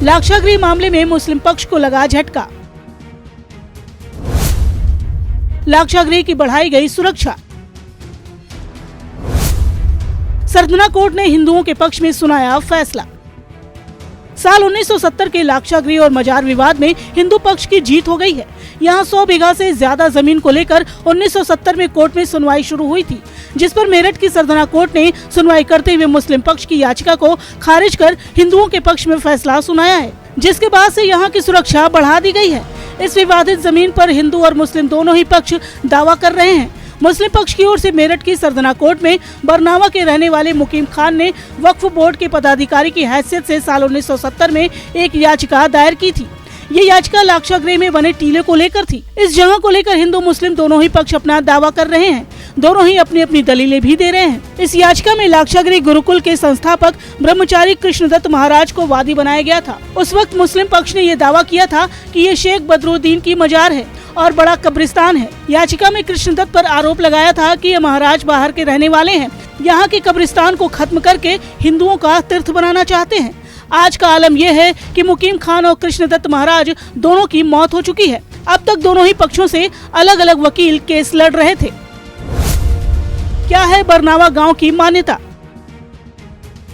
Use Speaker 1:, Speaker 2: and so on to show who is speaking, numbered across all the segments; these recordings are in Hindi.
Speaker 1: लाक्षागृह मामले में मुस्लिम पक्ष को लगा झटका। लाक्षागृह की बढ़ाई गई सुरक्षा। सरथना कोर्ट ने हिंदुओं के पक्ष में सुनाया फैसला। साल 1970 के लाक्षागृह और मजार विवाद में हिंदू पक्ष की जीत हो गई है। यहाँ 100 बीघा से ज्यादा जमीन को लेकर 1970 में कोर्ट में सुनवाई शुरू हुई थी, जिस पर मेरठ की सरथना कोर्ट ने सुनवाई करते हुए मुस्लिम पक्ष की याचिका को खारिज कर हिंदुओं के पक्ष में फैसला सुनाया है, जिसके बाद से यहाँ की सुरक्षा बढ़ा दी गई है। इस विवादित जमीन पर हिंदू और मुस्लिम दोनों ही पक्ष दावा कर रहे हैं। मुस्लिम पक्ष की ओर से मेरठ की सरथना कोर्ट में बरनावा के रहने वाले मुकीम खान ने वक्फ बोर्ड के पदाधिकारी की हैसियत से साल 1970 में एक याचिका दायर की थी। ये याचिका लाक्षागृह में बने टीले को लेकर थी। इस जगह को लेकर हिंदू मुस्लिम दोनों ही पक्ष अपना दावा कर रहे हैं। दोनों ही अपनी अपनी दलीलें भी दे रहे हैं। इस याचिका में लाक्षागृह गुरुकुल के संस्थापक ब्रह्मचारी कृष्णदत्त महाराज को वादी बनाया गया था। उस वक्त मुस्लिम पक्ष ने ये दावा किया था कि ये शेख बदरुद्दीन की मजार है और बड़ा कब्रिस्तान है। याचिका में कृष्णदत्त पर आरोप लगाया था कि ये महाराज बाहर के रहने वाले हैं, यहाँ के कब्रिस्तान को खत्म करके हिंदुओं का तीर्थ बनाना चाहते हैं। आज का आलम यह है कि मुकीम खान और कृष्णदत्त महाराज दोनों की मौत हो चुकी है। अब तक दोनों ही पक्षों से अलग अलग वकील केस लड़ रहे थे। क्या है बरनावा गांव की मान्यता?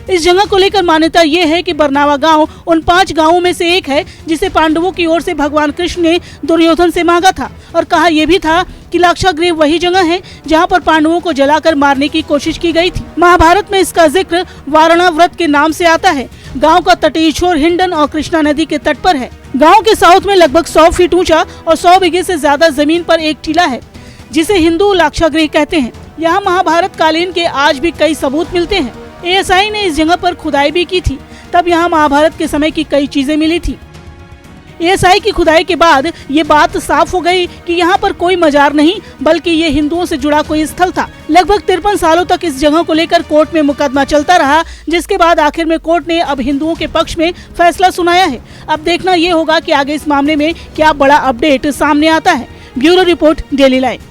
Speaker 1: इस जगह को लेकर मान्यता ये है कि बरनावा गांव उन 5 गांवों में से एक है जिसे पांडवों की ओर से भगवान कृष्ण ने दुर्योधन से मांगा था और कहा यह भी था कि लाक्षागृह वही जगह है जहां पर पांडवों को जलाकर मारने की कोशिश की गई थी। महाभारत में इसका जिक्र वारणा व्रत के नाम से आता है। गांव का तटीय छोर हिंडन और कृष्णा नदी के तट पर है। गांव के साउथ में लगभग 100 फीट ऊंचा और 100 बीघे से ज्यादा जमीन पर एक टीला है, जिसे हिंदू लाक्षागृह कहते हैं। यहाँ महाभारत कालीन के आज भी कई सबूत मिलते हैं। ASI ने इस जगह पर खुदाई भी की थी, तब यहाँ महाभारत के समय की कई चीजें मिली थी। ASI की खुदाई के बाद ये बात साफ हो गई कि यहाँ पर कोई मजार नहीं, बल्कि ये हिंदुओं से जुड़ा कोई स्थल था। लगभग 53 सालों तक इस जगह को लेकर कोर्ट में मुकदमा चलता रहा, जिसके बाद आखिर में कोर्ट ने अब हिंदुओं के पक्ष में फैसला सुनाया है। अब देखना ये होगा कि आगे इस मामले में क्या बड़ा अपडेट सामने आता है। Bureau report, daily live.